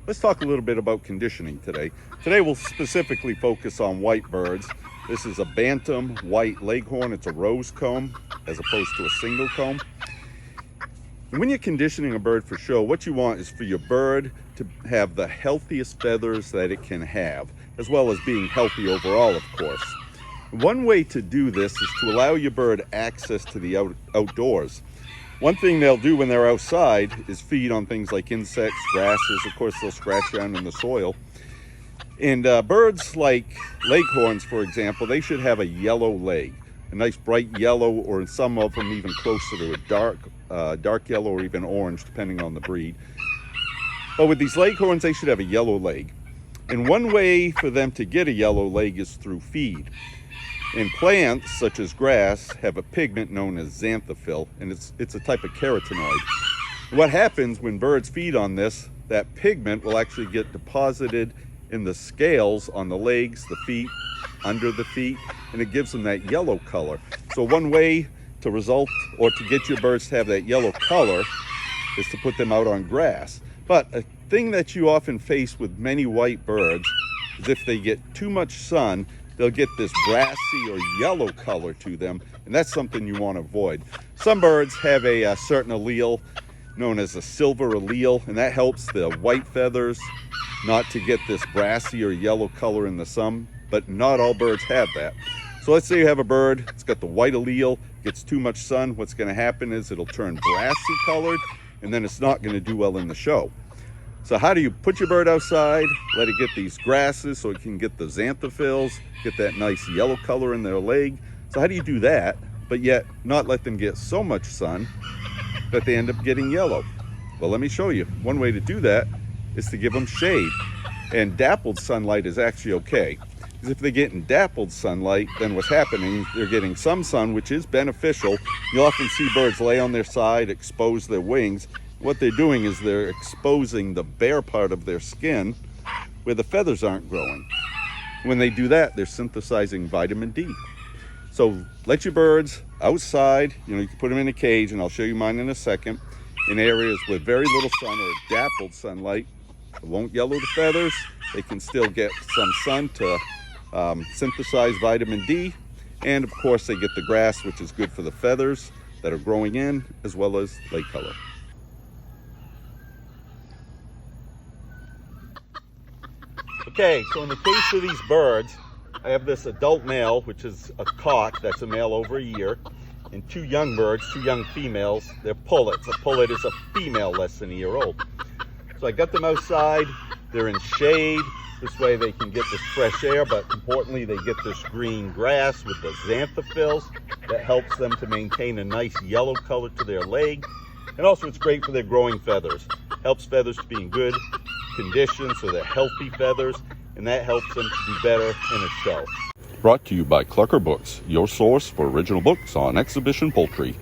Let's talk a little bit about conditioning today. Today we'll specifically focus on white birds. This is a bantam white leghorn. It's a rose comb as opposed to a single comb. And when you're conditioning a bird for show, what you want is for your bird to have the healthiest feathers that it can have, as well as being healthy overall, of course. One way to do this is to allow your bird access to the outdoors. One thing they'll do when they're outside is feed on things like insects, grasses. Of course, they'll scratch around in the soil. And birds like leghorns, for example, they should have a yellow leg, a nice bright yellow, or in some of them even closer to a dark yellow or even orange, depending on the breed. But with these leghorns, they should have a yellow leg. And one way for them to get a yellow leg is through feed. And plants, such as grass, have a pigment known as xanthophyll, and it's a type of carotenoid. What happens when birds feed on this, that pigment will actually get deposited in the scales on the legs, the feet, under the feet, and it gives them that yellow color. So one way to result or to get your birds to have that yellow color is to put them out on grass. But a thing that you often face with many white birds is if they get too much sun, they'll get this brassy or yellow color to them, and that's something you want to avoid. Some birds have a certain allele known as a silver allele, and that helps the white feathers not to get this brassy or yellow color in the sun, but not all birds have that. So let's say you have a bird, it's got the white allele, gets too much sun, what's going to happen is it'll turn brassy colored, and then it's not going to do well in the show. So how do you put your bird outside, let it get these grasses so it can get the xanthophylls, get that nice yellow color in their leg? So how do you do that, but yet not let them get so much sun that they end up getting yellow? Well, let me show you. One way to do that is to give them shade. And dappled sunlight is actually okay. Because if they get in dappled sunlight, then what's happening, they're getting some sun, which is beneficial. You'll often see birds lay on their side, expose their wings. What they're doing is they're exposing the bare part of their skin where the feathers aren't growing. When they do that, they're synthesizing vitamin D. So let your birds outside, you can put them in a cage, and I'll show you mine in a second, in areas with very little sun or dappled sunlight. It won't yellow the feathers. They can still get some sun to synthesize vitamin D. And of course, they get the grass, which is good for the feathers that are growing in, as well as leg color. Okay, so in the case of these birds, I have this adult male, which is a cock, that's a male over a year, and two young birds, two young females. They're pullets. A pullet is a female less than a year old. So I got them outside. They're in shade. This way they can get this fresh air, but importantly, they get this green grass with the xanthophylls that helps them to maintain a nice yellow color to their leg. And also it's great for their growing feathers. Helps feathers to be in good condition, so they're healthy feathers, and that helps them to do better in a show. Brought to you by Clucker Books, your source for original books on exhibition poultry.